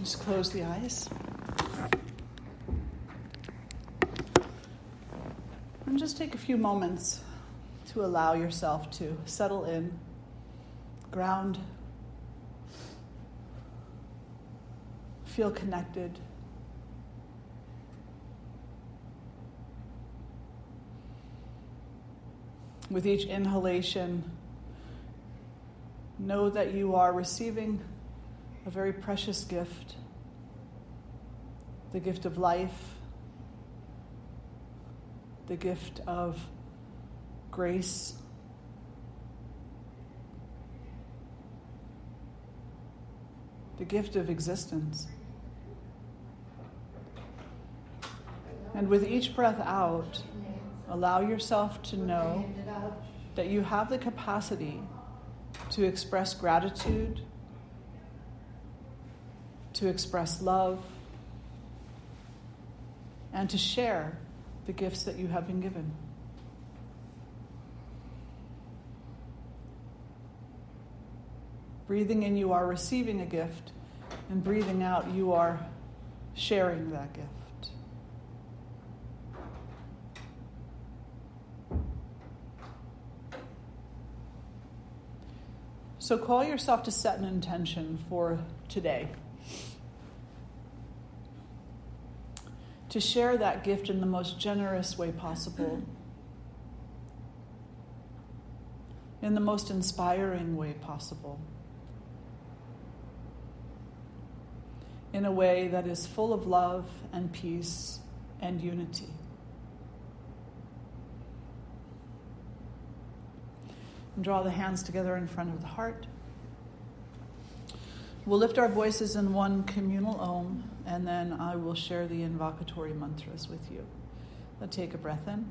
Just close the eyes. And just take a few moments to allow yourself to settle in, ground, feel connected. With each inhalation, know that you are receiving a very precious gift, the gift of life, the gift of grace, the gift of existence. And with each breath out, allow yourself to know that you have the capacity to express gratitude, to express love, and to share the gifts that you have been given. Breathing in, you are receiving a gift, and breathing out, you are sharing that gift. So call yourself to set an intention for today. To share that gift in the most generous way possible. In the most inspiring way possible. In a way that is full of love and peace and unity. And draw the hands together in front of the heart. We'll lift our voices in one communal Om, and then I will share the invocatory mantras with you. Let's take a breath in.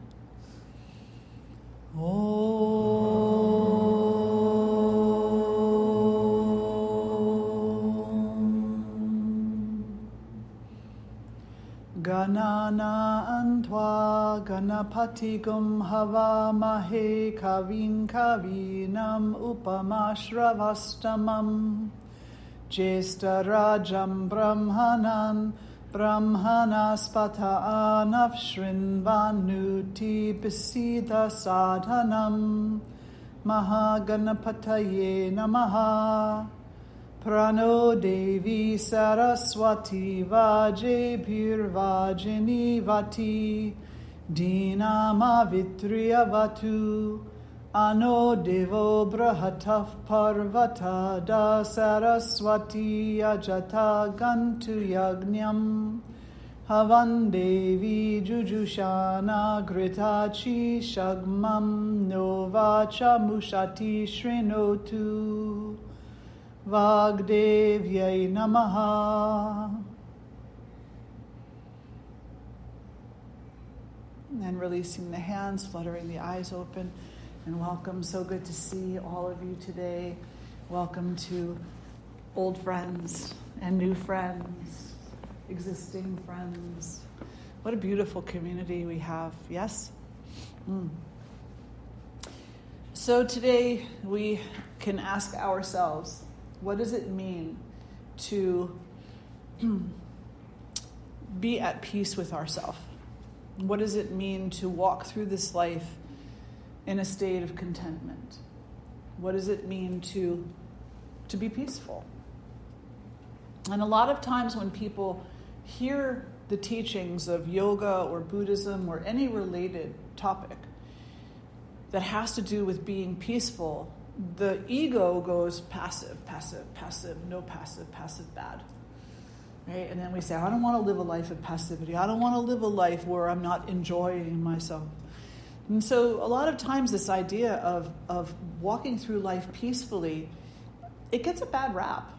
Ganana antva ganapati gum hava mahe kavin kavinam upamashravastamam jesta rajam brahmanan brahmanaspata anavshrinvanuti bisida sadhanam mahaganapataye namaha. Prano Devi Saraswati Vajebhir Vajini Vati Dinama Vitriyavatu Ano Devo Brahataf Parvata Da Saraswati Ajata Gantu Yagnyam Havan Devi Jujushana Gritachi Shagmam Novacha Mushati Shrinotu Vagdevyai Namaha. And releasing the hands, fluttering the eyes open. And welcome, so good to see all of you today. Welcome to old friends and new friends, existing friends. What a beautiful community we have, yes? So today we can ask ourselves, what does it mean to be at peace with ourselves? What does it mean to walk through this life in a state of contentment? What does it mean to be peaceful? And a lot of times when people hear the teachings of yoga or Buddhism or any related topic that has to do with being peaceful, the ego goes passive, passive, passive, no passive, passive bad. Right? And then we say, I don't want to live a life of passivity. I don't want to live a life where I'm not enjoying myself. And so a lot of times this idea of walking through life peacefully, it gets a bad rap.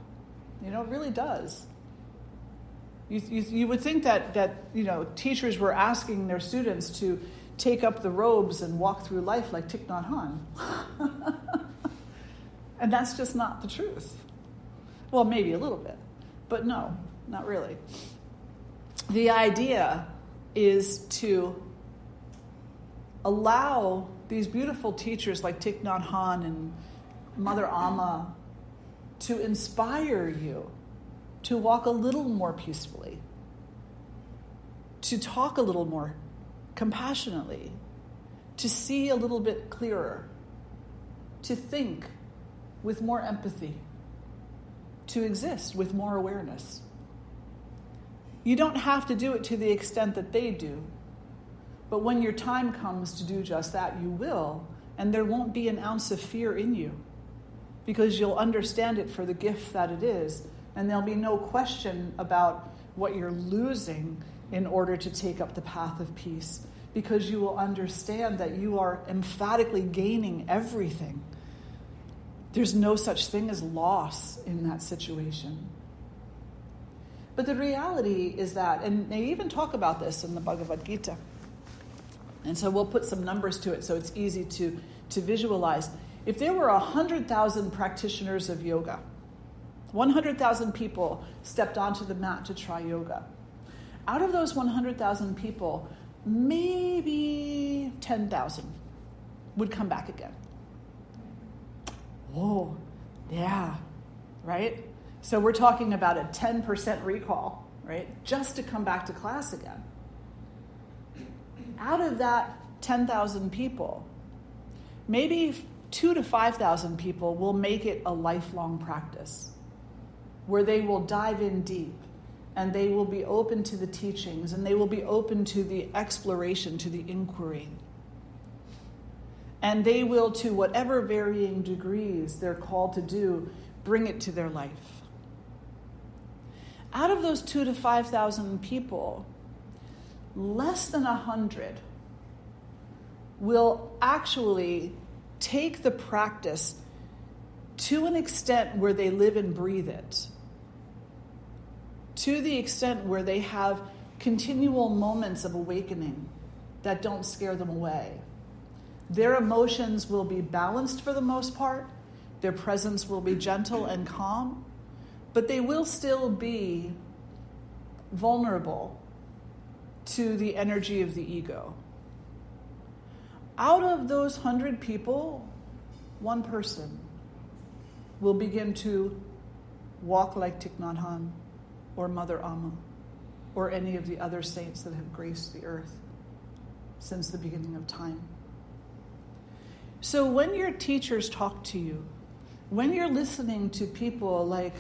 It really does. You would think that teachers were asking their students to take up the robes and walk through life like Thich Nhat Hanh. And that's just not the truth. Well, maybe a little bit, but no, not really. The idea is to allow these beautiful teachers like Thich Nhat Hanh and Mother Amma to inspire you to walk a little more peacefully, to talk a little more compassionately, to see a little bit clearer, to think with more empathy, to exist with more awareness. You don't have to do it to the extent that they do, but when your time comes to do just that, you will, and there won't be an ounce of fear in you, because you'll understand it for the gift that it is, and there'll be no question about what you're losing in order to take up the path of peace, because you will understand that you are emphatically gaining everything. There's no such thing as loss in that situation. But the reality is that, and they even talk about this in the Bhagavad Gita, and so we'll put some numbers to it so it's easy to visualize. If there were 100,000 practitioners of yoga, 100,000 people stepped onto the mat to try yoga. Out of those 100,000 people, maybe 10,000 would come back again. Oh, yeah, right? So we're talking about a 10% recall, right? Just to come back to class again. Out of that 10,000 people, maybe 2,000 to 5,000 people will make it a lifelong practice where they will dive in deep and they will be open to the teachings and they will be open to the exploration, to the inquiry. And they will, to whatever varying degrees they're called to do, bring it to their life. Out of those 2,000 to 5,000 people, less than 100 will actually take the practice to an extent where they live and breathe it, to the extent where they have continual moments of awakening that don't scare them away. Their emotions will be balanced for the most part. Their presence will be gentle and calm, but they will still be vulnerable to the energy of the ego. Out of those 100 people, one person will begin to walk like Thich Nhat Hanh or Mother Amma or any of the other saints that have graced the earth since the beginning of time. So when your teachers talk to you, when you're listening to people like,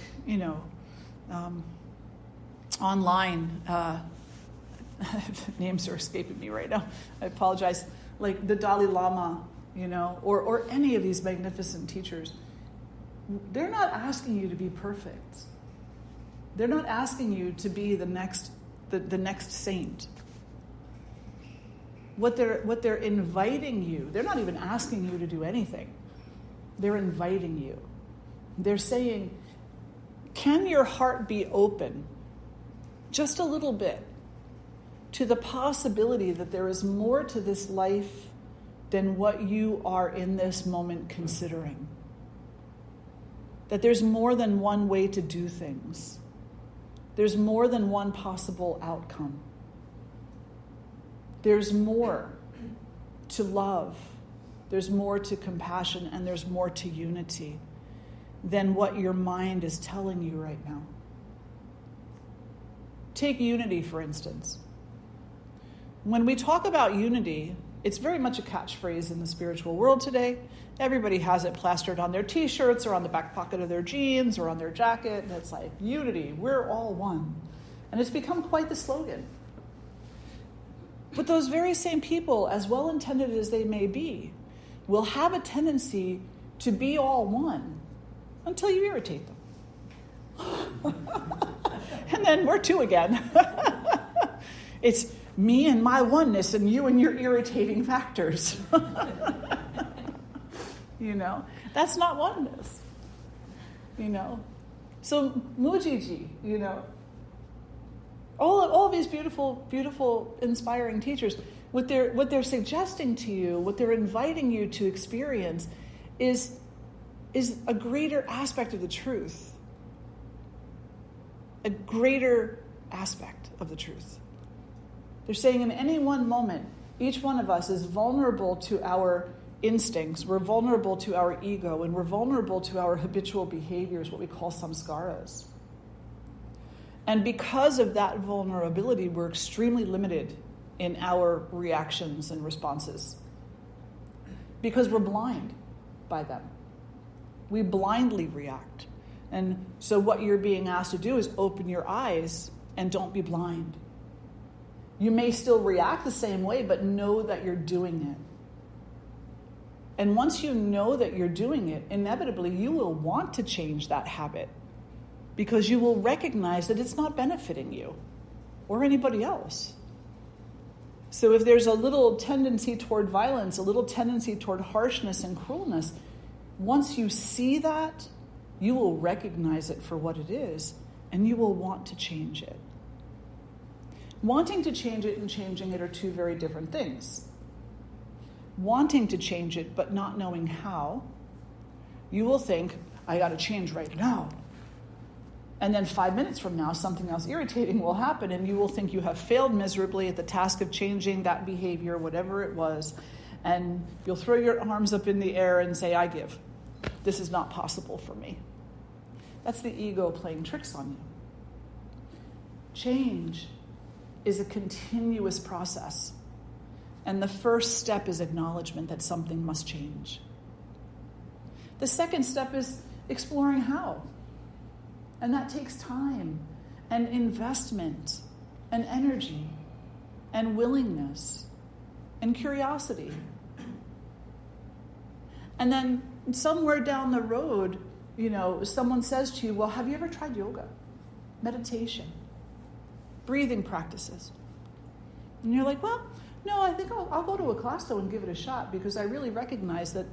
online, names are escaping me right now, I apologize, like the Dalai Lama, or any of these magnificent teachers, they're not asking you to be perfect. They're not asking you to be the next saint. What they're inviting you, they're not even asking you to do anything. They're inviting you. They're saying, can your heart be open just a little bit to the possibility that there is more to this life than what you are in this moment considering? That there's more than one way to do things. There's more than one possible outcome. There's more to love, there's more to compassion, and there's more to unity than what your mind is telling you right now. Take unity, for instance. When we talk about unity, it's very much a catchphrase in the spiritual world today. Everybody has it plastered on their t-shirts or on the back pocket of their jeans or on their jacket. And it's like, unity, we're all one. And it's become quite the slogan. But those very same people, as well-intended as they may be, will have a tendency to be all one until you irritate them. And then we're two again. It's me and my oneness and you and your irritating factors. That's not oneness. So Mujiji, all of these beautiful, beautiful, inspiring teachers, what they're suggesting to you, what they're inviting you to experience is a greater aspect of the truth. A greater aspect of the truth. They're saying in any one moment, each one of us is vulnerable to our instincts, we're vulnerable to our ego, and we're vulnerable to our habitual behaviors, what we call samskaras. And because of that vulnerability, we're extremely limited in our reactions and responses because we're blind by them. We blindly react. And so what you're being asked to do is open your eyes and don't be blind. You may still react the same way, but know that you're doing it. And once you know that you're doing it, inevitably you will want to change that habit because you will recognize that it's not benefiting you or anybody else. So if there's a little tendency toward violence, a little tendency toward harshness and cruelness, once you see that, you will recognize it for what it is, and you will want to change it. Wanting to change it and changing it are two very different things. Wanting to change it but not knowing how, you will think, I got to change right now. And then 5 minutes from now, something else irritating will happen, and you will think you have failed miserably at the task of changing that behavior, whatever it was, and you'll throw your arms up in the air and say, I give. This is not possible for me. That's the ego playing tricks on you. Change is a continuous process. And the first step is acknowledgement that something must change. The second step is exploring how. And that takes time and investment and energy and willingness and curiosity. And then somewhere down the road, someone says to you, well, have you ever tried yoga, meditation, breathing practices? And you're like, well, no, I think I'll go to a class though and give it a shot because I really recognize that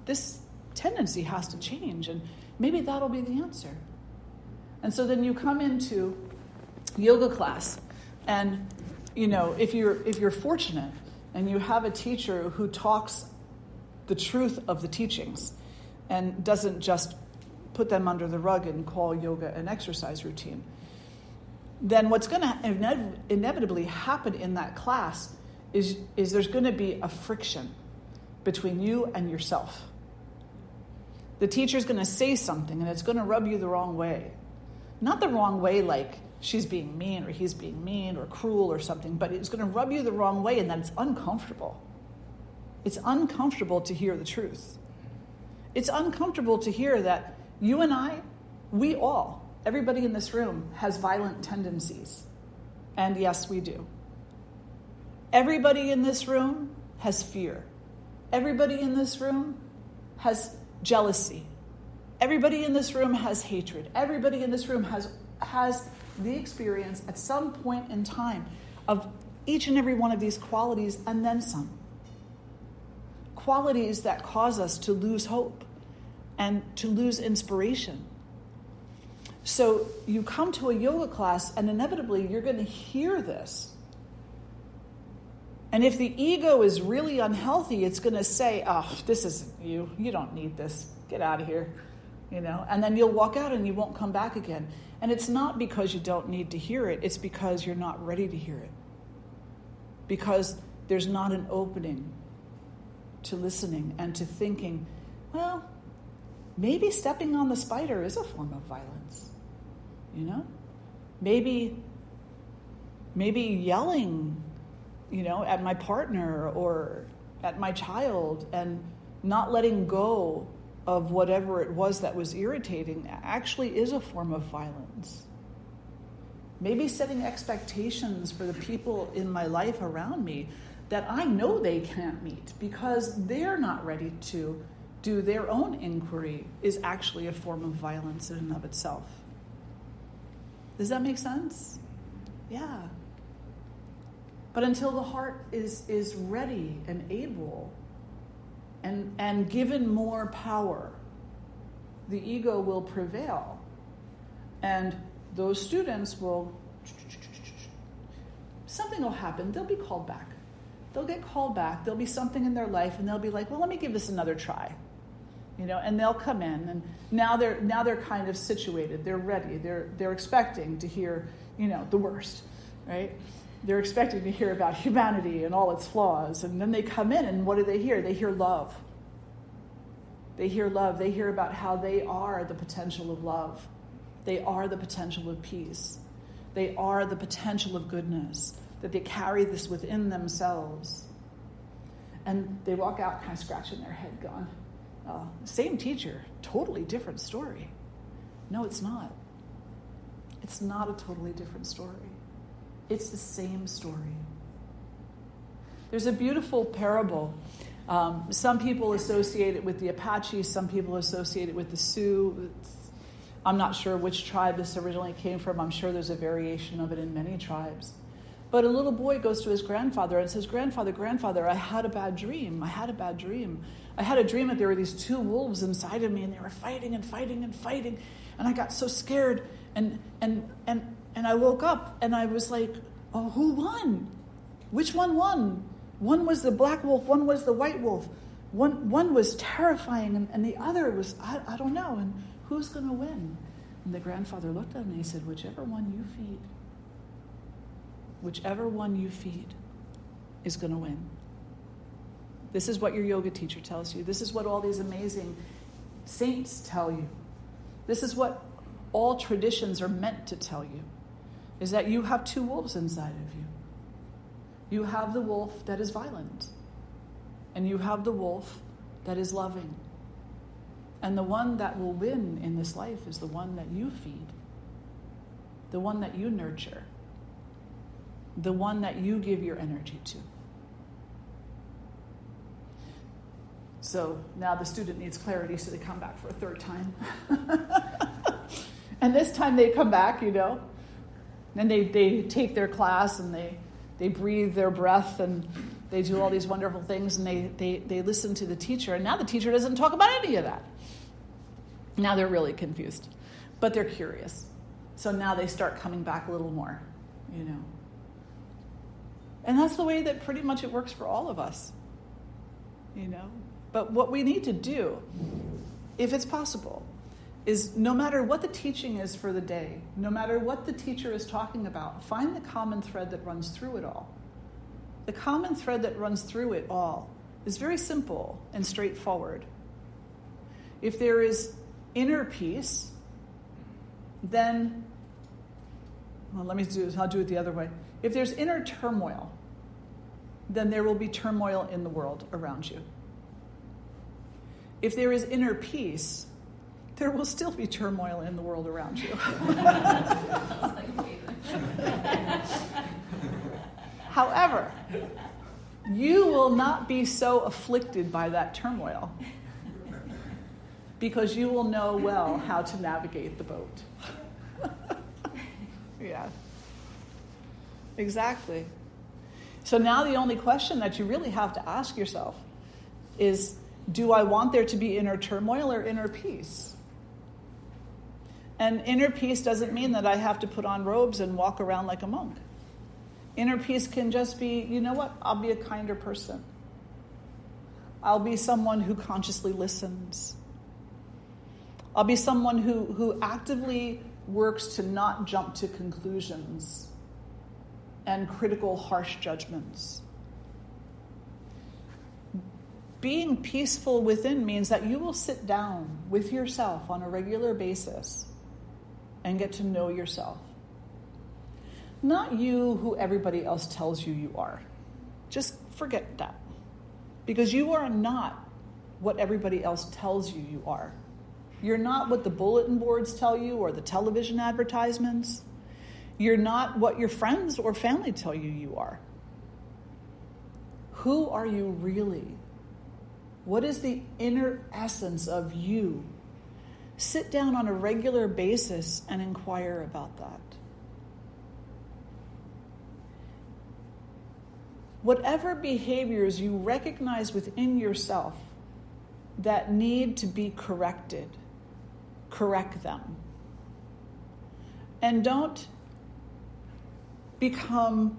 this tendency has to change and maybe that'll be the answer. And so then you come into yoga class and, if you're fortunate and you have a teacher who talks the truth of the teachings and doesn't just put them under the rug and call yoga an exercise routine, then what's going to inevitably happen in that class is there's going to be a friction between you and yourself. The teacher's going to say something and it's going to rub you the wrong way. Not the wrong way like she's being mean or he's being mean or cruel or something, but it's going to rub you the wrong way and that it's uncomfortable. It's uncomfortable to hear the truth. It's uncomfortable to hear that you and I, we all, everybody in this room has violent tendencies. And yes, we do. Everybody in this room has fear. Everybody in this room has jealousy. Everybody in this room has hatred. Everybody in this room has the experience at some point in time of each and every one of these qualities and then some. Qualities that cause us to lose hope and to lose inspiration. So you come to a yoga class and inevitably you're going to hear this. And if the ego is really unhealthy, it's going to say, oh, this isn't you. You don't need this. Get out of here. And then you'll walk out and you won't come back again. And it's not because you don't need to hear it. It's because you're not ready to hear it. Because there's not an opening to listening and to thinking, well, maybe stepping on the spider is a form of violence. Maybe yelling, at my partner or at my child and not letting go of whatever it was that was irritating actually is a form of violence. Maybe setting expectations for the people in my life around me that I know they can't meet because they're not ready to do their own inquiry is actually a form of violence in and of itself. Does that make sense? Yeah. But until the heart is ready and able and given more power, the ego will prevail. And those students something will happen. They'll be called back. They'll get called back. There'll be something in their life and they'll be like, well, let me give this another try. And they'll come in and now they're kind of situated. They're ready. They're expecting to hear, the worst, right? They're expecting to hear about humanity and all its flaws. And then they come in and what do they hear? They hear love. They hear love. They hear about how they are the potential of love. They are the potential of peace. They are the potential of goodness, that they carry this within themselves. And they walk out kind of scratching their head going, same teacher, totally different story. No, it's not. It's not a totally different story. It's the same story. There's a beautiful parable. Some people associate it with the Apache, some people associate it with the Sioux. I'm not sure which tribe this originally came from. I'm sure there's a variation of it in many tribes. But a little boy goes to his grandfather and says, Grandfather, I had a bad dream. I had a dream that there were these two wolves inside of me, and they were fighting and fighting and fighting. And I got so scared, and I woke up, and I was like, oh, who won? Which one won? One was the black wolf, one was the white wolf. One was terrifying, and the other was, I don't know, and who's going to win? And the grandfather looked at him and he said, whichever one you feed is going to win. This is what your yoga teacher tells you. This is what all these amazing saints tell you. This is what all traditions are meant to tell you, is that you have two wolves inside of you. You have the wolf that is violent, and you have the wolf that is loving. And the one that will win in this life is the one that you feed, the one that you nurture, the one that you give your energy to. So now the student needs clarity, so they come back for a third time. And this time they come back, and they take their class, and they breathe their breath, and they do all these wonderful things, and they listen to the teacher. And now the teacher doesn't talk about any of that. Now they're really confused, but they're curious. So now they start coming back a little more, And that's the way that pretty much it works for all of us, But what we need to do, if it's possible, is no matter what the teaching is for the day, no matter what the teacher is talking about, find the common thread that runs through it all. The common thread that runs through it all is very simple and straightforward. If there is inner peace, then, I'll do it the other way. If there's inner turmoil, then there will be turmoil in the world around you. If there is inner peace, there will still be turmoil in the world around you. However, you will not be so afflicted by that turmoil because you will know well how to navigate the boat. Yeah. Exactly. So now the only question that you really have to ask yourself is, do I want there to be inner turmoil or inner peace? And inner peace doesn't mean that I have to put on robes and walk around like a monk. Inner peace can just be, I'll be a kinder person. I'll be someone who consciously listens. I'll be someone who actively works to not jump to conclusions and critical, harsh judgments. Being peaceful within means that you will sit down with yourself on a regular basis and get to know yourself. Not you who everybody else tells you are. Just forget that. Because you are not what everybody else tells you are. You're not what the bulletin boards tell you or the television advertisements. You're not what your friends or family tell you are. Who are you really? What is the inner essence of you? Sit down on a regular basis and inquire about that. Whatever behaviors you recognize within yourself that need to be corrected, correct them. And don't become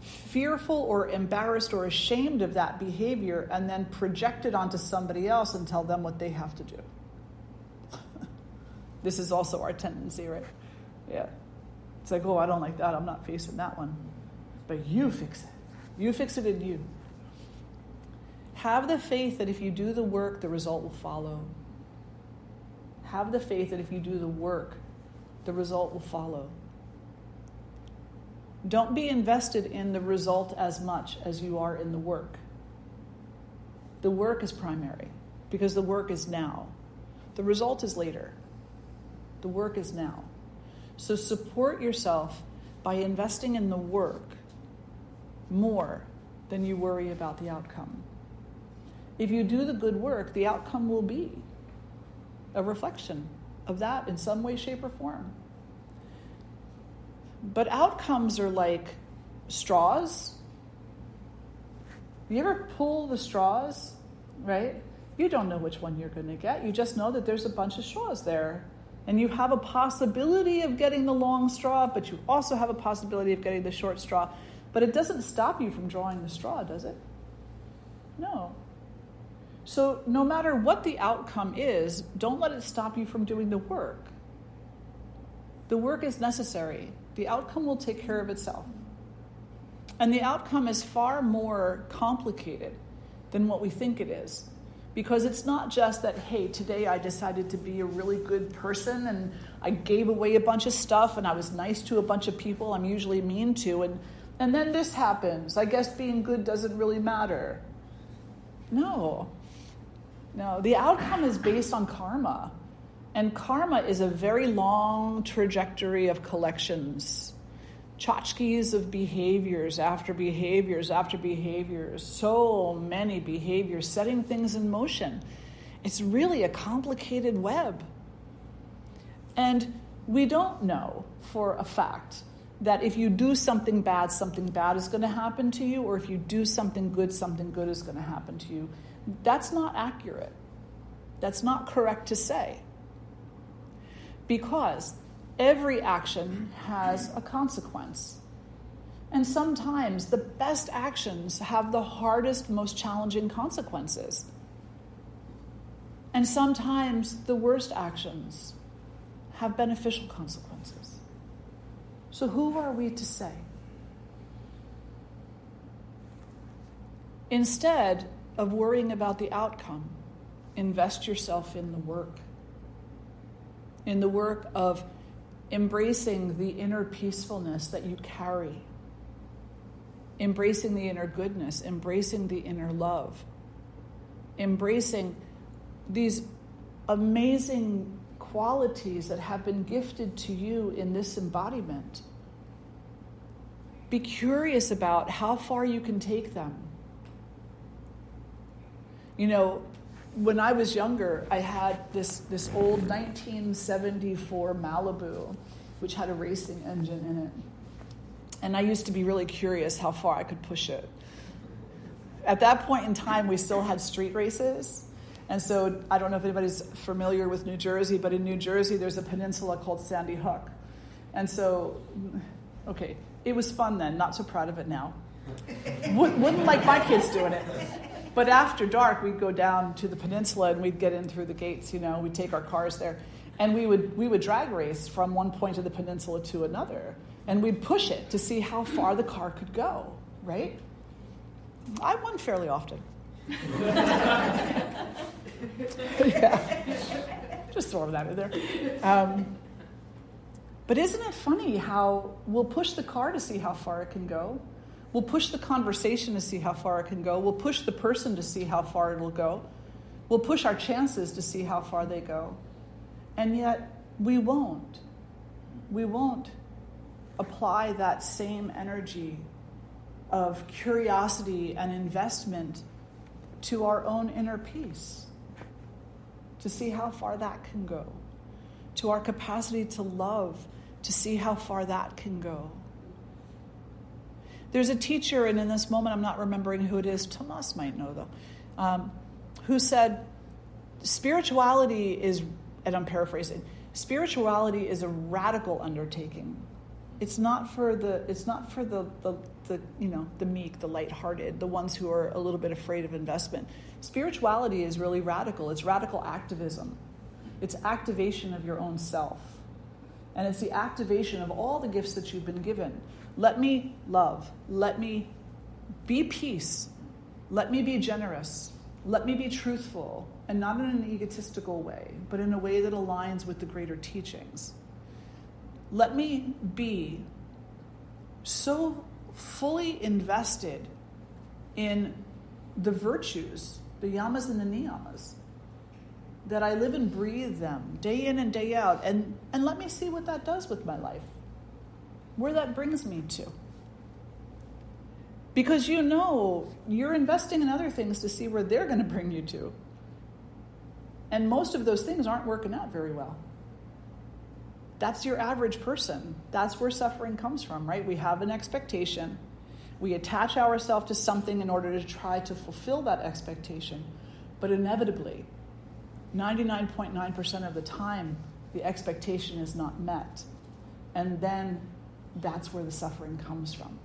fearful or embarrassed or ashamed of that behavior and then project it onto somebody else and tell them what they have to do. This is also our tendency, right? Yeah. It's like, I don't like that. I'm not facing that one. But you fix it. You fix it in you. Have the faith that if you do the work, the result will follow. Have the faith that if you do the work, the result will follow. Don't be invested in the result as much as you are in the work. The work is primary because the work is now. The result is later. The work is now. So support yourself by investing in the work more than you worry about the outcome. If you do the good work, the outcome will be a reflection of that in some way, shape, or form. But outcomes are like straws. You ever pull the straws, right? You don't know which one you're going to get. You just know that there's a bunch of straws there. And you have a possibility of getting the long straw, but you also have a possibility of getting the short straw. But it doesn't stop you from drawing the straw, does it? No. So no matter what the outcome is, don't let it stop you from doing the work. The work is necessary. The outcome will take care of itself. And the outcome is far more complicated than what we think it is. Because it's not just that, hey, today I decided to be a really good person and I gave away a bunch of stuff and I was nice to a bunch of people I'm usually mean to, and then this happens. I guess being good doesn't really matter. No, the outcome is based on karma. And karma is a very long trajectory of collections. Tchotchkes of behaviors after behaviors after behaviors. So many behaviors setting things in motion. It's really a complicated web. And we don't know for a fact that if you do something bad is going to happen to you, or if you do something good is going to happen to you. That's not accurate. That's not correct to say. Because every action has a consequence. And sometimes the best actions have the hardest, most challenging consequences. And sometimes the worst actions have beneficial consequences. So who are we to say? Instead of worrying about the outcome, invest yourself in the work. In the work of embracing the inner peacefulness that you carry. Embracing the inner goodness, embracing the inner love. Embracing these amazing qualities that have been gifted to you in this embodiment. Be curious about how far you can take them. You know, when I was younger, I had this old 1974 Malibu, which had a racing engine in it. And I used to be really curious how far I could push it. At that point in time, we still had street races. And so I don't know if anybody's familiar with New Jersey, but in New Jersey, there's a peninsula called Sandy Hook. And so, okay, it was fun then, not so proud of it now. Wouldn't like my kids doing it. But after dark, we'd go down to the peninsula and we'd get in through the gates, you know, we'd take our cars there. And we would drag race from one point of the peninsula to another. And we'd push it to see how far the car could go, right? I won fairly often. Yeah. Just throwing that in there. But isn't it funny how we'll push the car to see how far it can go? We'll push the conversation to see how far it can go. We'll push the person to see how far it'll go. We'll push our chances to see how far they go. And yet, we won't. We won't apply that same energy of curiosity and investment to our own inner peace, to see how far that can go, to our capacity to love, to see how far that can go. There's a teacher, and in this moment I'm not remembering who it is, Tomas might know though, who said, spirituality is, and I'm paraphrasing, spirituality is a radical undertaking. It's not for the the meek, the lighthearted, the ones who are a little bit afraid of investment. Spirituality is really radical. It's radical activism. It's activation of your own self. And it's the activation of all the gifts that you've been given. Let me love. Let me be peace. Let me be generous. Let me be truthful. And not in an egotistical way, but in a way that aligns with the greater teachings. Let me be so fully invested in the virtues, the yamas and the niyamas, that I live and breathe them day in and day out. And let me see what that does with my life, where that brings me to. Because you're investing in other things to see where they're going to bring you to. And most of those things aren't working out very well. That's your average person. That's where suffering comes from, right? We have an expectation. We attach ourselves to something in order to try to fulfill that expectation. But inevitably, 99.9% of the time, the expectation is not met. And then that's where the suffering comes from.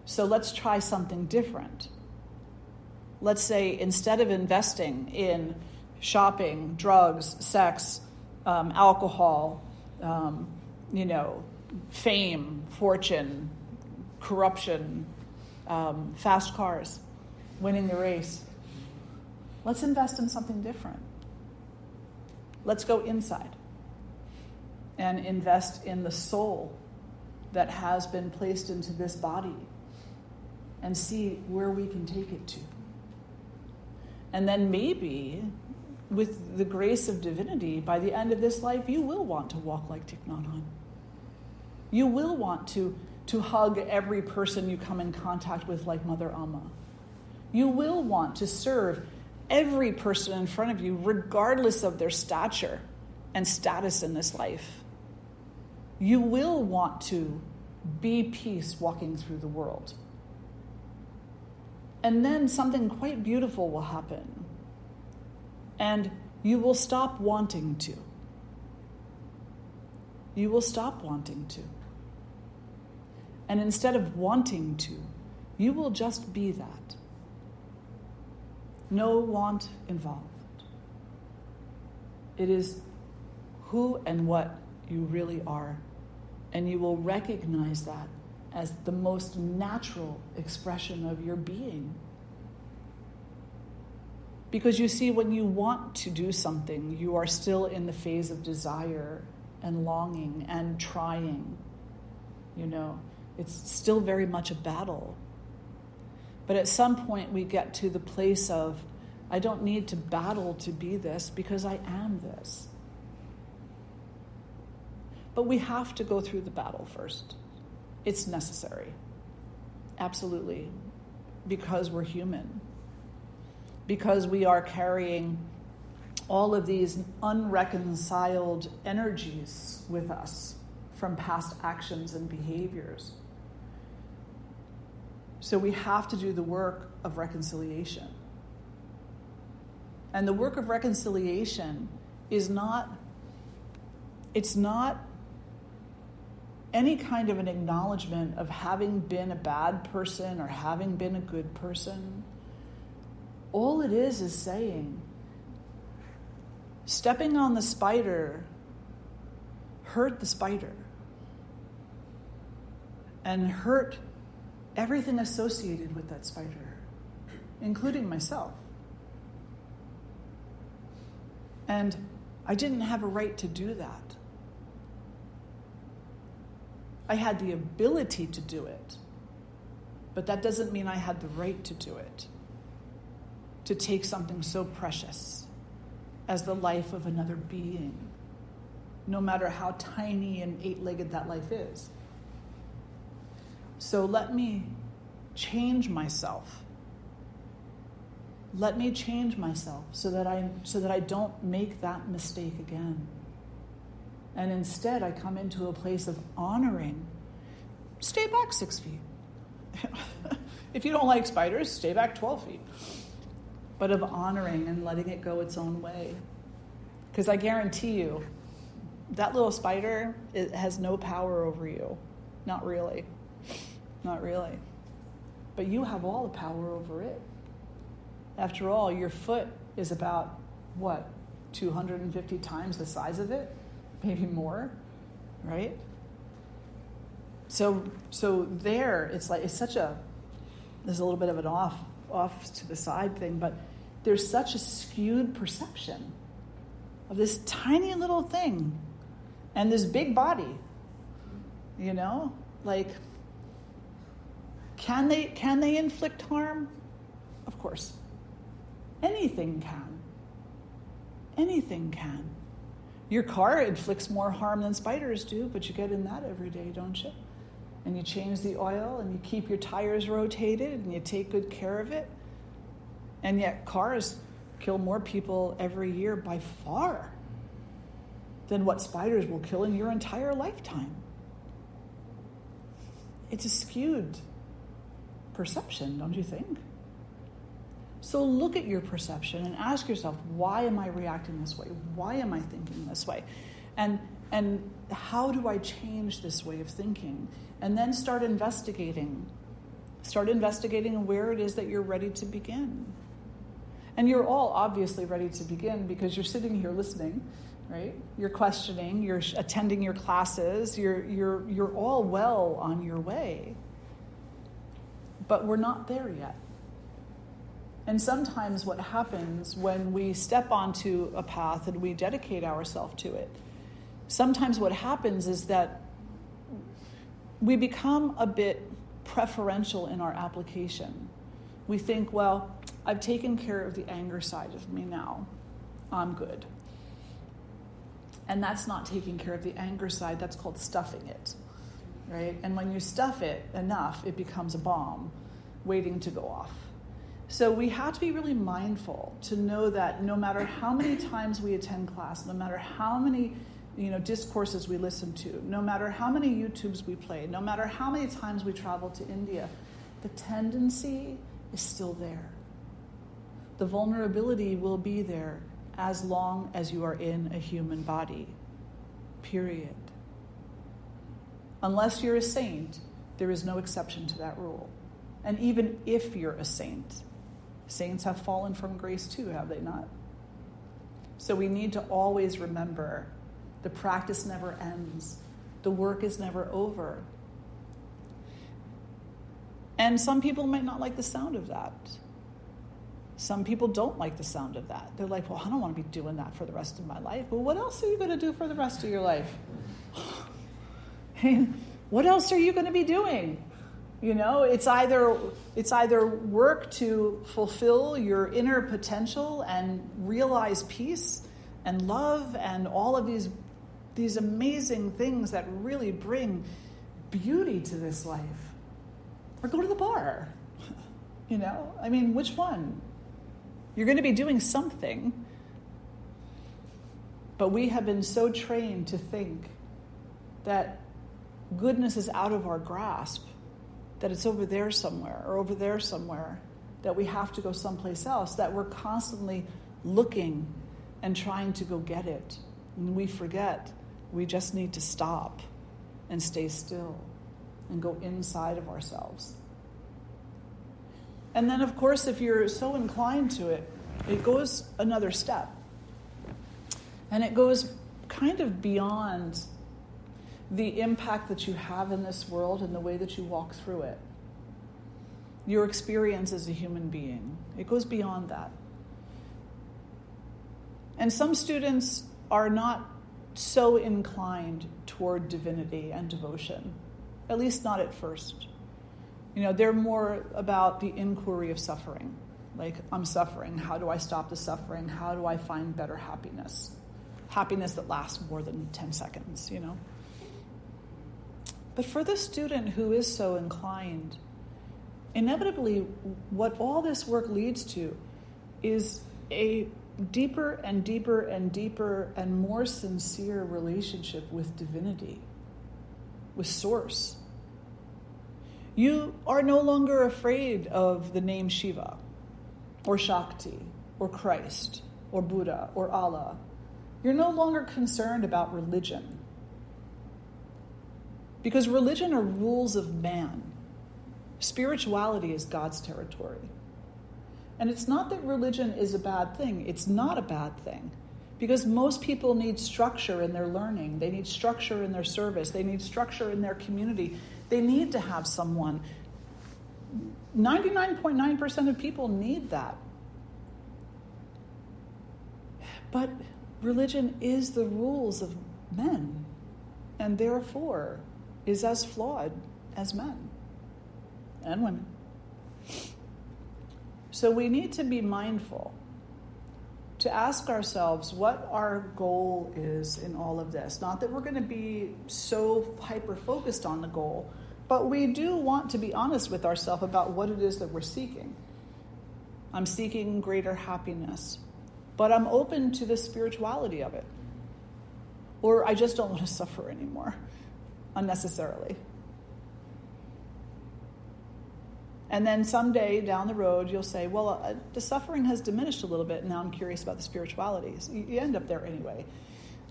So let's try something different. Let's say instead of investing in shopping, drugs, sex, alcohol, fame, fortune, corruption, fast cars, winning the race, let's invest in something different. Let's go inside and invest in the soul that has been placed into this body and see where we can take it to. And then maybe, with the grace of divinity, by the end of this life, you will want to walk like Thich Nhat Hanh. You will want to hug every person you come in contact with like Mother Amma. You will want to serve every person in front of you, regardless of their stature and status in this life. You will want to be peace walking through the world. And then something quite beautiful will happen. And you will stop wanting to. You will stop wanting to. And instead of wanting to, you will just be that. No want involved. It is who and what you really are. And you will recognize that as the most natural expression of your being. Because you see, when you want to do something, you are still in the phase of desire and longing and trying. It's still very much a battle. But at some point we get to the place of, I don't need to battle to be this because I am this. But we have to go through the battle first. It's necessary. Absolutely. Because we're human. Because we are carrying all of these unreconciled energies with us from past actions and behaviors. So we have to do the work of reconciliation. And the work of reconciliation is not any kind of an acknowledgement of having been a bad person or having been a good person. All it is saying, stepping on the spider hurt the spider and hurt everything associated with that spider, including myself. And I didn't have a right to do that. I had the ability to do it, but that doesn't mean I had the right to do it. To take something so precious as the life of another being, no matter how tiny and eight-legged that life is. So let me change myself. Let me change myself so that I don't make that mistake again. And instead I come into a place of honoring. Stay back 6 feet. If you don't like spiders, stay back 12 feet. But of honoring and letting it go its own way. Because I guarantee you, that little spider, it has no power over you. Not really. Not really. But you have all the power over it. After all, your foot is about, 250 times the size of it? Maybe more, right? So there, there's a little bit of an off to the side thing, but there's such a skewed perception of this tiny little thing and this big body, Like, can they inflict harm? Of course. Anything can. Anything can. Your car inflicts more harm than spiders do, but you get in that every day, don't you? And you change the oil, and you keep your tires rotated, and you take good care of it. And yet cars kill more people every year by far than what spiders will kill in your entire lifetime. It's a skewed perception, don't you think? So look at your perception and ask yourself, why am I reacting this way? Why am I thinking this way? And how do I change this way of thinking? And then start investigating. Start investigating where it is that you're ready to begin. And you're all obviously ready to begin because you're sitting here listening, right? You're questioning, you're attending your classes, you're all well on your way. But we're not there yet. And sometimes what happens when we step onto a path and we dedicate ourselves to it, sometimes what happens is that we become a bit preferential in our application. We think, well, I've taken care of the anger side of me now. I'm good. And that's not taking care of the anger side. That's called stuffing it, right? And when you stuff it enough, it becomes a bomb waiting to go off. So we have to be really mindful to know that no matter how many times we attend class, no matter how many discourses we listen to, no matter how many YouTubes we play, no matter how many times we travel to India, the tendency is still there. The vulnerability will be there as long as you are in a human body, period. Unless you're a saint, there is no exception to that rule. And even if you're a saint, saints have fallen from grace too, have they not? So we need to always remember the practice never ends. The work is never over. And some people might not like the sound of that. Some people don't like the sound of that. They're like, well, I don't want to be doing that for the rest of my life. Well, what else are you going to do for the rest of your life? What else are you going to be doing? It's either work to fulfill your inner potential and realize peace and love and all of these amazing things that really bring beauty to this life, or go to the bar. Which one? You're going to be doing something, but we have been so trained to think that goodness is out of our grasp, that it's over there somewhere or over there somewhere, that we have to go someplace else, that we're constantly looking and trying to go get it. And we forget we just need to stop and stay still and go inside of ourselves. And then, of course, if you're so inclined to it, it goes another step. And it goes kind of beyond the impact that you have in this world and the way that you walk through it. Your experience as a human being. It goes beyond that. And some students are not so inclined toward divinity and devotion, at least not at first. They're more about the inquiry of suffering. Like, I'm suffering. How do I stop the suffering? How do I find better happiness? Happiness that lasts more than 10 seconds, But for the student who is so inclined, inevitably what all this work leads to is a deeper and deeper and deeper and more sincere relationship with divinity, with Source. You are no longer afraid of the name Shiva, or Shakti, or Christ, or Buddha, or Allah. You're no longer concerned about religion. Because religion are rules of man. Spirituality is God's territory. And it's not that religion is a bad thing. It's not a bad thing. Because most people need structure in their learning. They need structure in their service. They need structure in their community. They need to have someone. 99.9% of people need that. But religion is the rules of men. And therefore, is as flawed as men and women. So we need to be mindful to ask ourselves what our goal is in all of this. Not that we're going to be so hyper-focused on the goal, but we do want to be honest with ourselves about what it is that we're seeking. I'm seeking greater happiness, but I'm open to the spirituality of it. Or I just don't want to suffer anymore, unnecessarily. And then someday down the road, you'll say, well, the suffering has diminished a little bit, and now I'm curious about the spirituality. So you end up there anyway.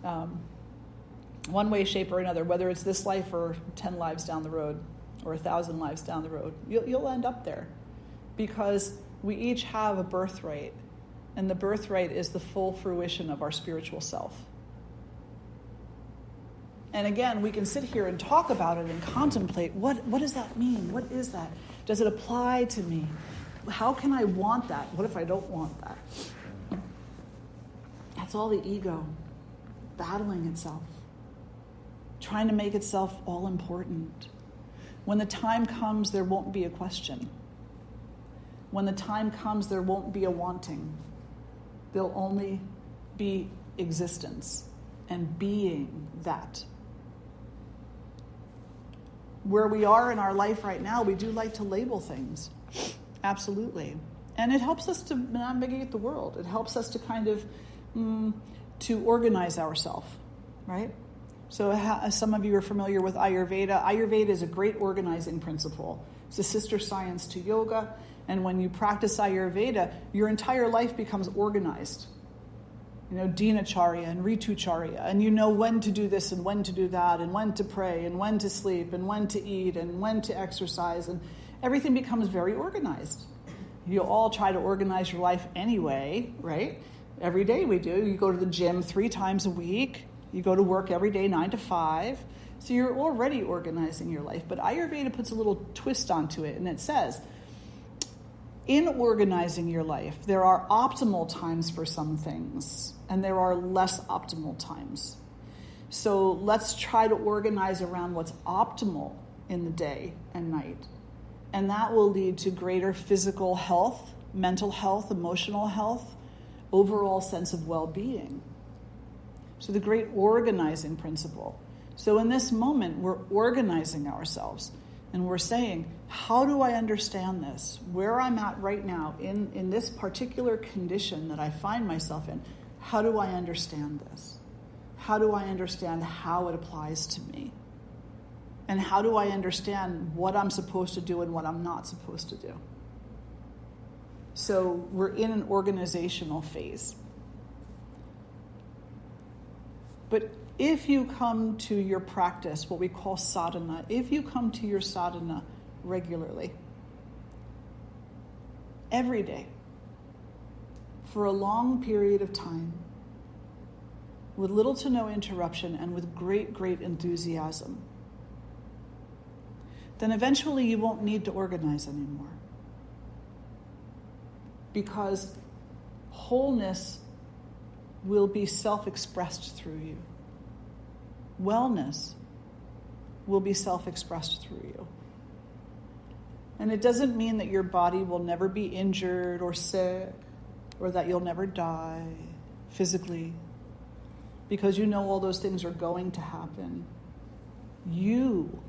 One way, shape, or another, whether it's this life or 10 lives down the road or 1,000 lives down the road, you'll end up there. Because we each have a birthright, and the birthright is the full fruition of our spiritual self. And again, we can sit here and talk about it and contemplate, what does that mean? What is that? Does it apply to me? How can I want that? What if I don't want that? That's all the ego battling itself, trying to make itself all important. When the time comes, there won't be a question. When the time comes, there won't be a wanting. There'll only be existence and being that. Where we are in our life right now, we do like to label things. Absolutely. And it helps us to navigate the world. It helps us to kind of, to organize ourselves, right? So some of you are familiar with Ayurveda. Ayurveda is a great organizing principle. It's a sister science to yoga. And when you practice Ayurveda, your entire life becomes organized. Dinacharya and Ritucharya, and you know when to do this and when to do that, and when to pray and when to sleep and when to eat and when to exercise, and everything becomes very organized. You all try to organize your life anyway, right? Every day we do. You go to the gym 3 times a week. You go to work every day 9 to 5. So you're already organizing your life. But Ayurveda puts a little twist onto it, and it says, in organizing your life, there are optimal times for some things, and there are less optimal times. So let's try to organize around what's optimal in the day and night. And that will lead to greater physical health, mental health, emotional health, overall sense of well-being. So the great organizing principle. So in this moment, we're organizing ourselves. And we're saying, how do I understand this? Where I'm at right now, in this particular condition that I find myself in, how do I understand this? How do I understand how it applies to me? And how do I understand what I'm supposed to do and what I'm not supposed to do? So we're in an organizational phase. But if you come to your practice, what we call sadhana, if you come to your sadhana regularly, every day, for a long period of time, with little to no interruption and with great, great enthusiasm, then eventually you won't need to organize anymore. Because wholeness will be self-expressed through you. Wellness will be self-expressed through you. And it doesn't mean that your body will never be injured or sick, or that you'll never die physically, because you know all those things are going to happen. You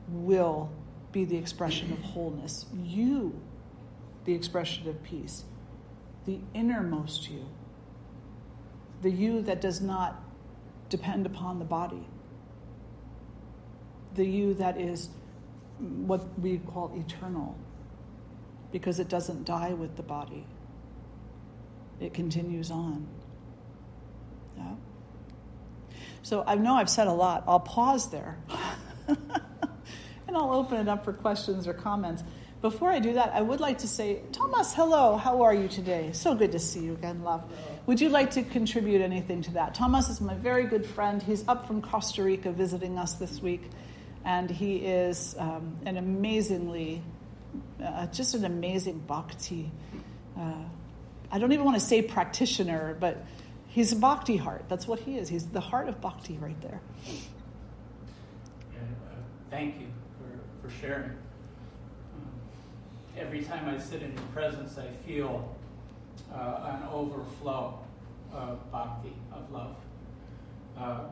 will be the expression of wholeness. You, the expression of peace. The innermost you. The you that does not depend upon the body. The you that is what we call eternal, because it doesn't die with the body. It continues on. Yeah. So I know I've said a lot. I'll pause there. And I'll open it up for questions or comments. Before I do that, I would like to say, Thomas, hello. How are you today? So good to see you again, love. Would you like to contribute anything to that? Thomas is my very good friend. He's up from Costa Rica visiting us this week. And he is an amazing bhakti. I don't even want to say practitioner, but he's a bhakti heart. That's what he is. He's the heart of bhakti right there. thank you for sharing. Every time I sit in your presence, I feel an overflow of bhakti, of love.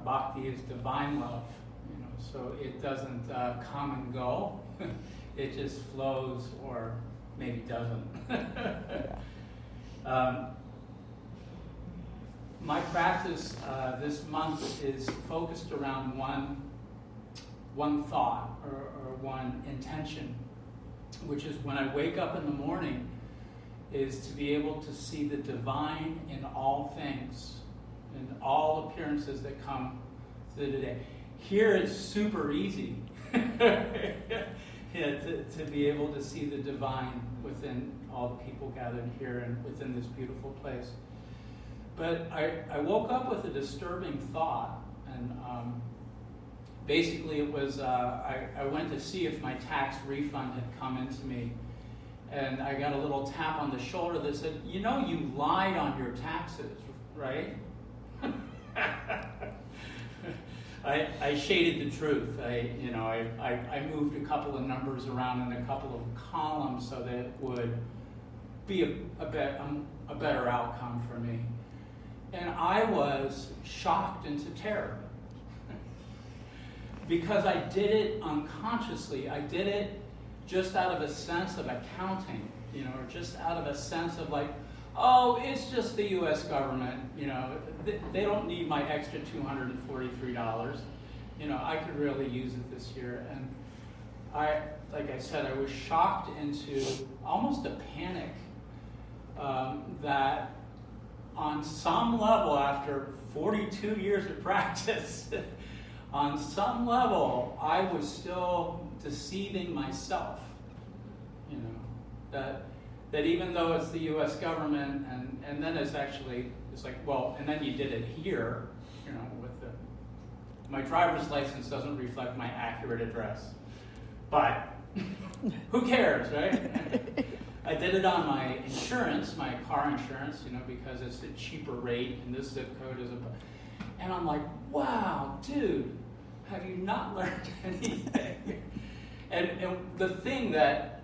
Bhakti is divine love, so it doesn't come and go. It just flows, or maybe doesn't. My practice this month is focused around one thought or one intention, which is when I wake up in the morning, is to be able to see the divine in all things, in all appearances that come through the day. Here it's super easy to be able to see the divine within all the people gathered here and within this beautiful place. But I woke up with a disturbing thought, and basically it was, I went to see if my tax refund had come into me, and I got a little tap on the shoulder that said, you lied on your taxes, right? I shaded the truth. I moved a couple of numbers around in a couple of columns so that it would be a better outcome for me. And I was shocked into terror because I did it unconsciously. I did it just out of a sense of accounting, or just out of a sense of like, oh, it's just the U.S. government, they don't need my extra $243. I could really use it this year. And like I said, I was shocked into almost a panic that on some level, after 42 years of practice, on some level, I was still deceiving myself. That even though it's the U.S. government, and then it's like, well, and then you did it here, with my driver's license doesn't reflect my accurate address. But who cares, right? I did it on my insurance, my car insurance, because it's a cheaper rate, and this zip code is and I'm like, wow, dude, have you not learned anything? And the thing that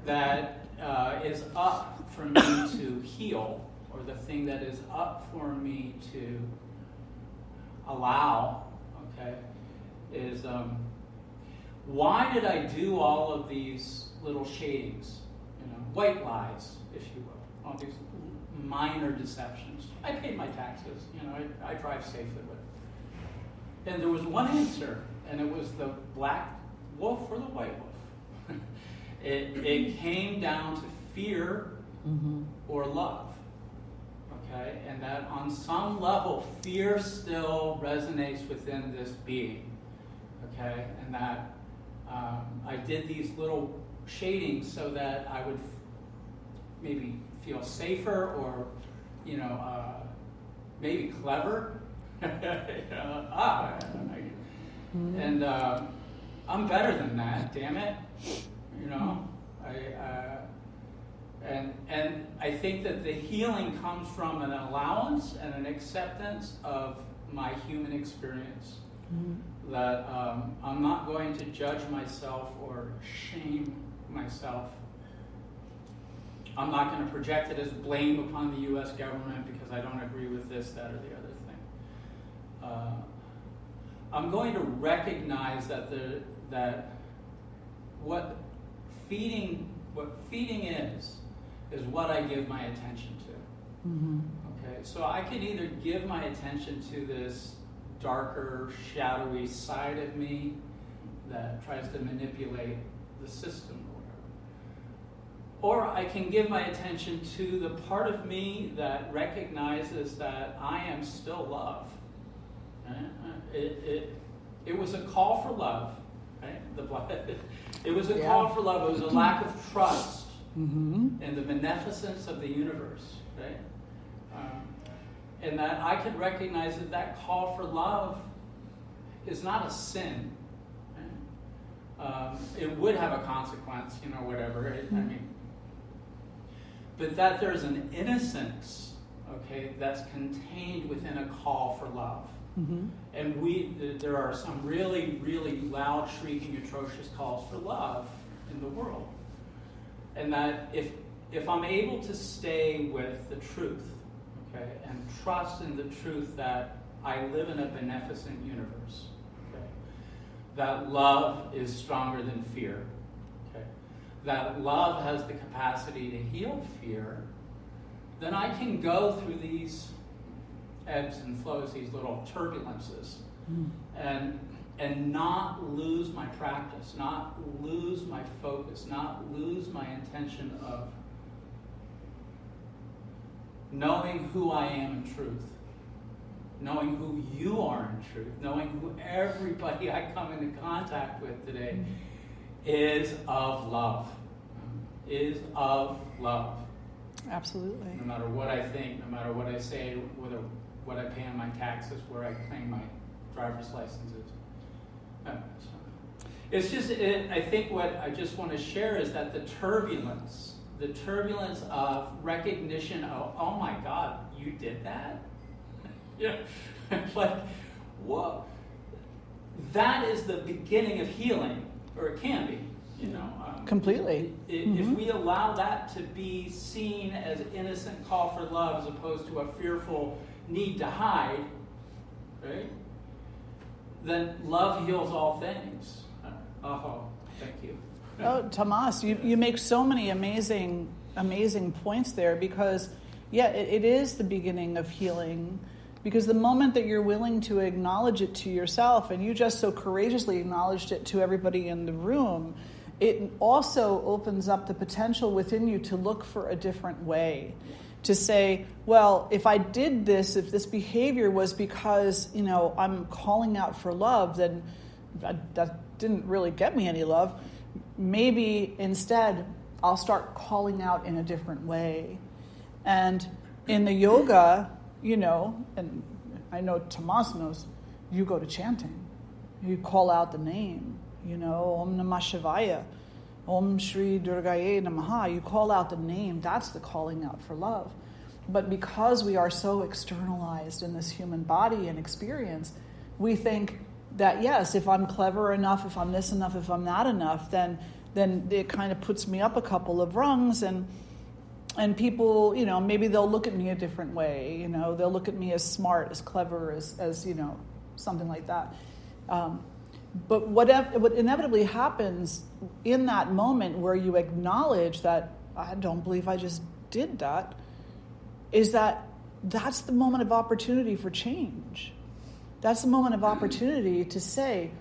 is up for me to heal, or the thing that is up for me to allow, is why did I do all of these little shadings, white lies, if you will, all these minor deceptions? I paid my taxes, I drive safely with it. And there was one answer, and it was the black wolf or the white wolf. It came down to fear or love, and that on some level, fear still resonates within this being, and that I did these little shadings so that I would maybe feel safer, or maybe clever. And I'm better than that, damn it. And I think that the healing comes from an allowance and an acceptance of my human experience. That I'm not going to judge myself or shame myself. I'm not going to project it as blame upon the U.S. government because I don't agree with this, that, or the other thing. I'm going to recognize that what feeding is what I give my attention to. So I can either give my attention to this darker, shadowy side of me that tries to manipulate the system or whatever. Or I can give my attention to the part of me that recognizes that I am still love. It was a call for love. It was a call for love. It was a lack of trust in the beneficence of the universe. And that I could recognize that call for love is not a sin. It would have a consequence, whatever. But that there's an innocence, that's contained within a call for love. Mm-hmm. And there are some really, really loud, shrieking, atrocious calls for love in the world. And that if I'm able to stay with the truth, okay, and trust in the truth that I live in a beneficent universe, okay, that love is stronger than fear, okay, that love has the capacity to heal fear, then I can go through these ebbs and flows, these little turbulences, and not lose my practice, not lose my focus, not lose my intention of knowing who I am in truth, knowing who you are in truth, knowing who everybody I come into contact with today is of love, is of love. Absolutely. No matter what I think, no matter what I say, whether what I pay on my taxes, where I claim my driver's licenses. It's just, I think what I just want to share is that the turbulence of recognition of, oh my God, you did that? Yeah. Like, whoa. That is the beginning of healing, or it can be, Completely. If we allow that to be seen as an innocent call for love as opposed to a fearful need to hide, right? Then love heals all things. Oh, thank you. Oh, Tomas, you make so many amazing points there, because, yeah, it is the beginning of healing. Because the moment that you're willing to acknowledge it to yourself, and you just so courageously acknowledged it to everybody in the room, it also opens up the potential within you to look for a different way. To say, well, if I did this, if this behavior was because, I'm calling out for love, then that didn't really get me any love. Maybe instead, I'll start calling out in a different way. And in the yoga, and I know Tomas knows, you go to chanting. You call out the name, Om Namah Shivaya, Om Shri Durgaye Namaha. You call out the name. That's the calling out for love. But because we are so externalized in this human body and experience, we think that, yes, if I'm clever enough, if I'm this enough, if I'm that enough, then it kind of puts me up a couple of rungs, and people, maybe they'll look at me a different way. They'll look at me as smart, as clever, as something like that. But what inevitably happens in that moment where you acknowledge that I don't believe I just did that, is that's the moment of opportunity for change. That's the moment of opportunity to say,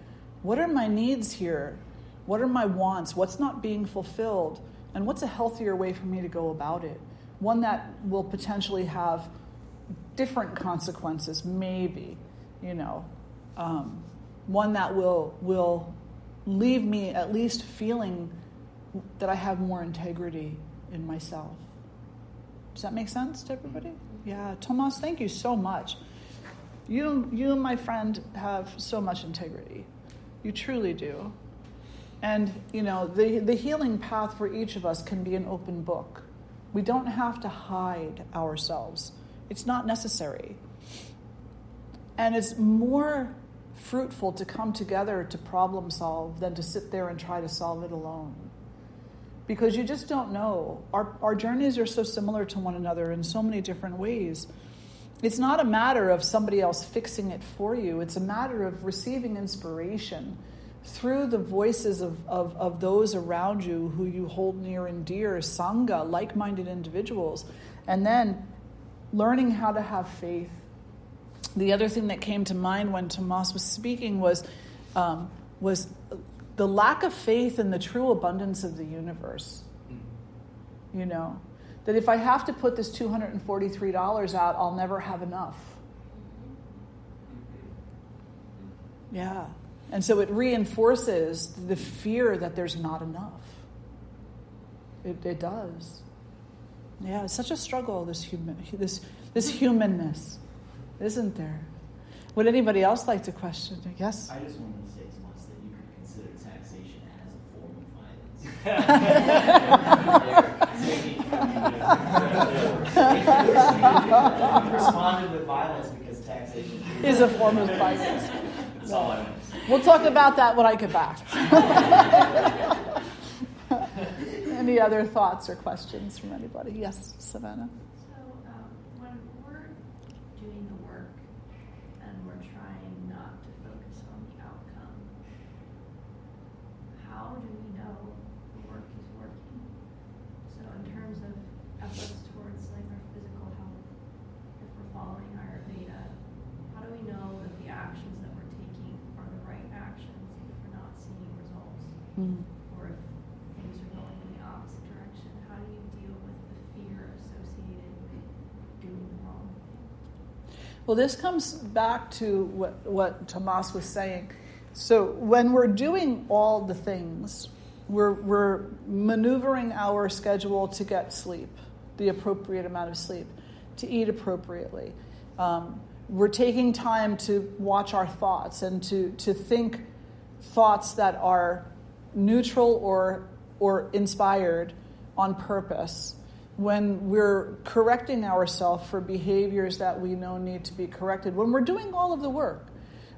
what are my needs here? What are my wants? What's not being fulfilled? And what's a healthier way for me to go about it? One that will potentially have different consequences, maybe, one that will leave me at least feeling that I have more integrity in myself. Does that make sense to everybody? Yeah. Tomas, thank you so much. You, my friend, have so much integrity. You truly do. And, the healing path for each of us can be an open book. We don't have to hide ourselves. It's not necessary. And it's more fruitful to come together to problem solve than to sit there and try to solve it alone. Because you just don't know. Our journeys are so similar to one another in so many different ways. It's not a matter of somebody else fixing it for you. It's a matter of receiving inspiration through the voices of those around you who you hold near and dear, Sangha, like-minded individuals, and then learning how to have faith. The other thing that came to mind when Tomas was speaking was the lack of faith in the true abundance of the universe. That if I have to put this $243 out, I'll never have enough. Yeah. And so it reinforces the fear that there's not enough. It does. Yeah, it's such a struggle, this humanness, isn't there? Would anybody else like to question? Yes? I just wanted to say to us that you could consider taxation as a form of violence. You responded with violence because taxation is is a form of kindness. That's all I want. We'll talk about that when I get back. Any other thoughts or questions from anybody? Yes, Savannah? So when we're doing the work and we're trying not to focus on the outcome, how do we know the work is working? So in terms of efforts towards like our physical health, if we're following our Ayurveda, how do we know that the actions that we're taking are the right actions if we're not seeing results? Or if things are going in the opposite direction? How do you deal with the fear associated with doing the wrong thing? Well, this comes back to what Tomas was saying. So when we're doing all the things, we're maneuvering our schedule to get sleep, the appropriate amount of sleep, to eat appropriately. We're taking time to watch our thoughts and to think thoughts that are neutral or inspired on purpose. When we're correcting ourselves for behaviors that we know need to be corrected, when we're doing all of the work,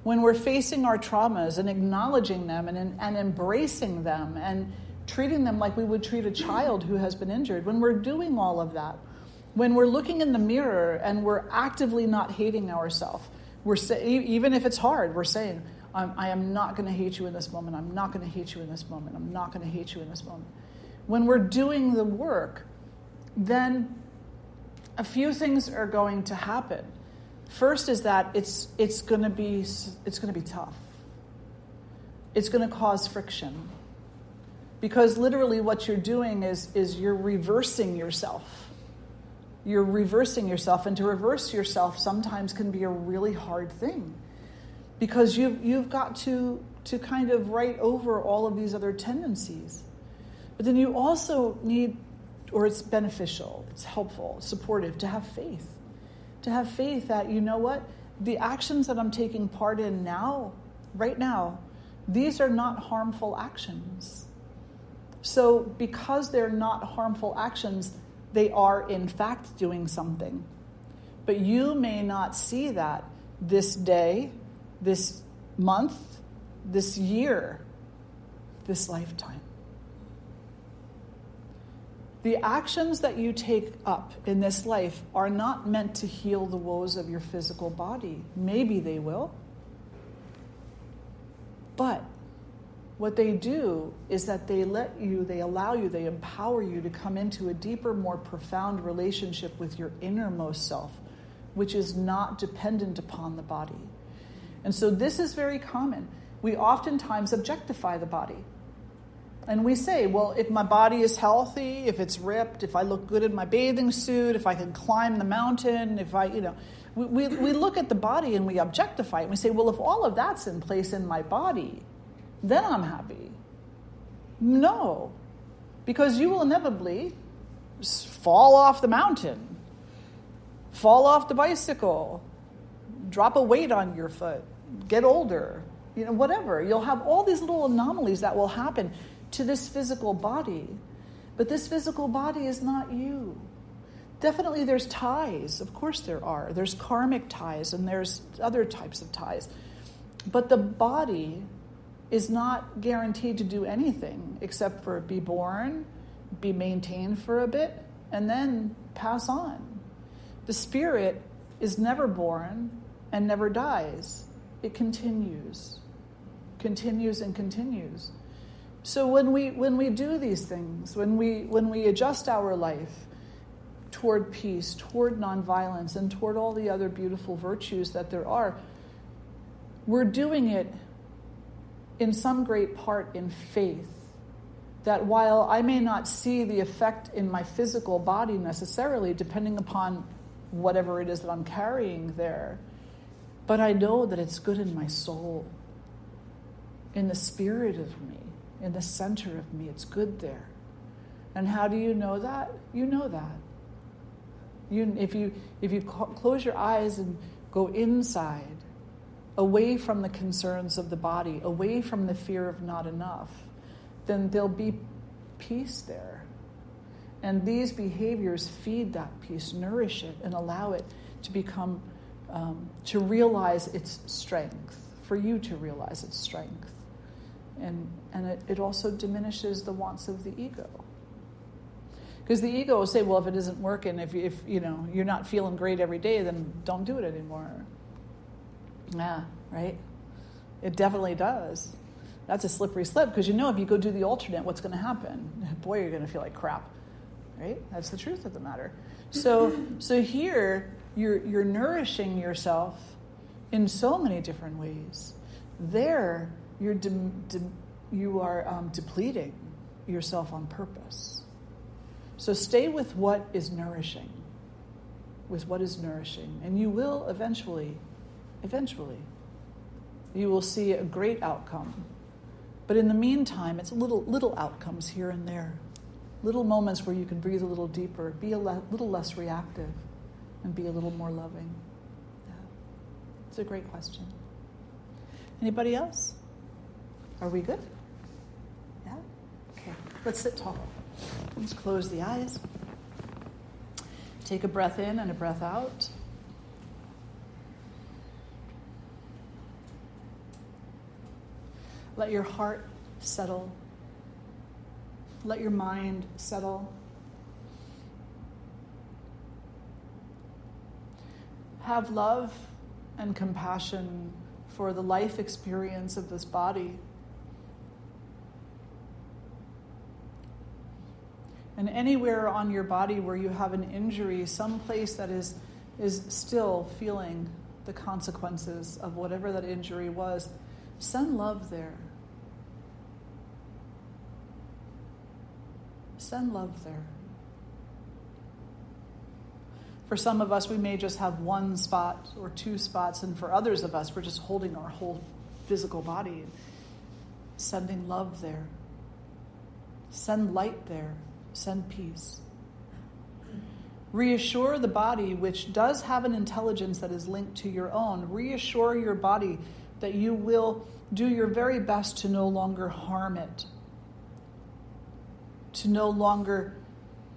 when we're facing our traumas and acknowledging them and embracing them and treating them like we would treat a child who has been injured, when we're doing all of that, when we're looking in the mirror and we're actively not hating ourselves, even if it's hard, we're saying, I am not going to hate you in this moment. I'm not going to hate you in this moment. I'm not going to hate you in this moment. When we're doing the work, then a few things are going to happen. First is that it's going to be tough. It's going to cause friction. Because literally what you're doing is you're reversing yourself. You're reversing yourself, and to reverse yourself sometimes can be a really hard thing. Because you've got to kind of write over all of these other tendencies. But then you also need, or it's beneficial, it's helpful, supportive, to have faith. To have faith that, you know what, the actions that I'm taking part in now, right now, these are not harmful actions. So because they're not harmful actions, they are in fact doing something. But you may not see that this day, this month, this year, this lifetime. The actions that you take up in this life are not meant to heal the woes of your physical body. Maybe they will. But what they do is that they allow you, they empower you to come into a deeper, more profound relationship with your innermost self, which is not dependent upon the body. And so this is very common. We oftentimes objectify the body. And we say, well, if my body is healthy, if it's ripped, if I look good in my bathing suit, if I can climb the mountain, if we look at the body and we objectify it. And we say, well, if all of that's in place in my body, then I'm happy. No, because you will inevitably fall off the mountain, fall off the bicycle, drop a weight on your foot, get older, whatever. You'll have all these little anomalies that will happen to this physical body. But this physical body is not you. Definitely there's ties. Of course there are. There's karmic ties and there's other types of ties. But the body is not guaranteed to do anything except for be born, be maintained for a bit, and then pass on. The spirit is never born and never dies. It continues and continues. So when we do these things, when we adjust our life toward peace, toward nonviolence, and toward all the other beautiful virtues that there are, we're doing it in some great part in faith. That while I may not see the effect in my physical body necessarily, depending upon whatever it is that I'm carrying there, but I know that it's good in my soul, in the spirit of me, in the center of me. It's good there. And how do you know that? You know that. If you close your eyes and go inside, away from the concerns of the body, away from the fear of not enough, then there'll be peace there. And these behaviors feed that peace, nourish it, and allow it to become to realize its strength, for you to realize its strength. And it also diminishes the wants of the ego. Because the ego will say, well, if it isn't working, if you know, you're not feeling great every day, then don't do it anymore. Yeah, right? It definitely does. That's a slippery slope, because you know if you go do the alternate, what's going to happen? Boy, you're going to feel like crap. Right? That's the truth of the matter. So here, you're nourishing yourself in so many different ways. There, you are depleting yourself on purpose. So stay with what is nourishing, and you will eventually, you will see a great outcome. But in the meantime, it's little outcomes here and there, little moments where you can breathe a little deeper, be a little less reactive, and be a little more loving. Yeah. It's a great question. Anybody else? Are we good? Yeah? Okay. Let's sit tall. Let's close the eyes. Take a breath in and a breath out. Let your heart settle. Let your mind settle. Have love and compassion for the life experience of this body. And anywhere on your body where you have an injury, some place that is still feeling the consequences of whatever that injury was, send love there. Send love there. For some of us, we may just have one spot or two spots, and for others of us, we're just holding our whole physical body, sending love there. Send light there. Send peace. Reassure the body, which does have an intelligence that is linked to your own. Reassure your body that you will do your very best to no longer harm it, to no longer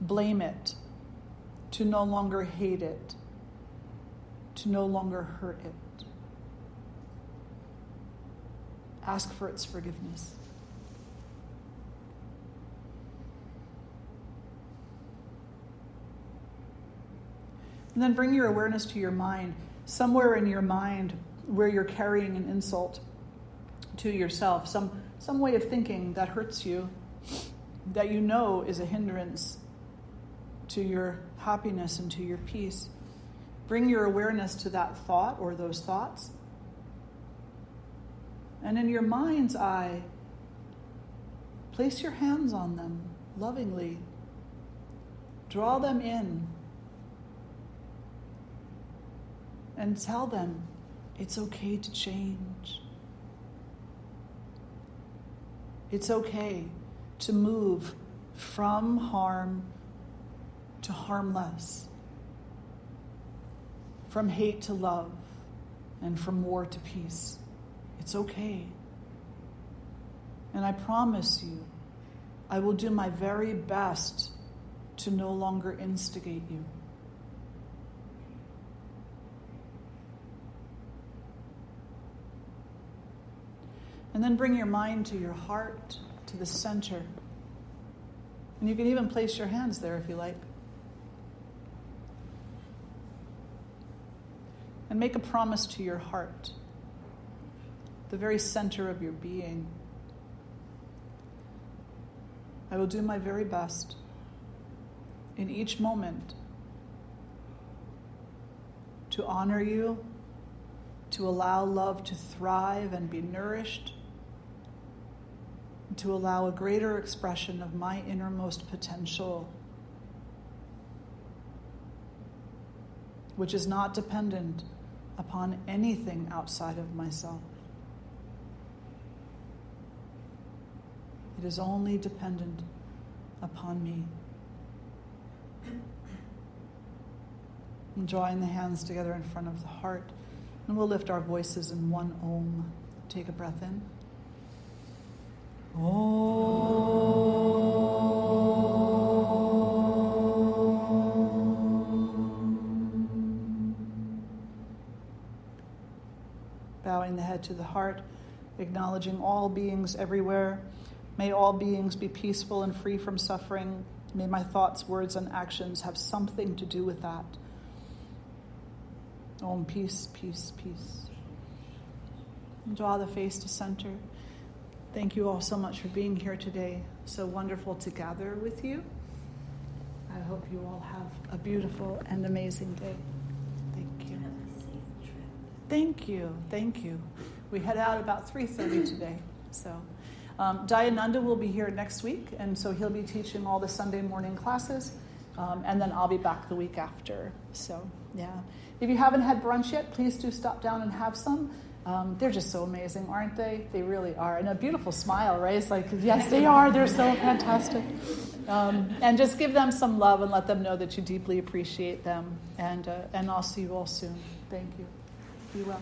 blame it, to no longer hate it, to no longer hurt it. Ask for its forgiveness. And then bring your awareness to your mind, somewhere in your mind where you're carrying an insult to yourself, some way of thinking that hurts you, that you know is a hindrance to your happiness and to your peace. Bring your awareness to that thought or those thoughts. And in your mind's eye, place your hands on them lovingly. Draw them in. And tell them it's okay to change. It's okay to move from harm to harmless, from hate to love, and from war to peace. It's okay. And I promise you, I will do my very best to no longer instigate you. And then bring your mind to your heart, to the center. And you can even place your hands there if you like. And make a promise to your heart, the very center of your being. I will do my very best in each moment to honor you, to allow love to thrive and be nourished, to allow a greater expression of my innermost potential, which is not dependent upon anything outside of myself. It is only dependent upon me. And drawing the hands together in front of the heart, and we'll lift our voices in one Om. Take a breath in. the head to the heart, acknowledging all beings everywhere. May all beings be peaceful and free from suffering. May my thoughts, words, and actions have something to do with that. Om, peace, peace, peace. Draw the face to center. Thank you all so much for being here today. So wonderful to gather with you. I hope you all have a beautiful and amazing day. Thank you. Have a safe trip. Thank you. Thank you. We head out about 3:30 today. So Dayananda will be here next week, and so he'll be teaching all the Sunday morning classes, and then I'll be back the week after. So, yeah. If you haven't had brunch yet, please do stop down and have some. They're just so amazing, aren't they? They really are. And a beautiful smile, right? It's like, yes, they are. They're so fantastic. And just give them some love and let them know that you deeply appreciate them. And I'll see you all soon. Thank you. Be well.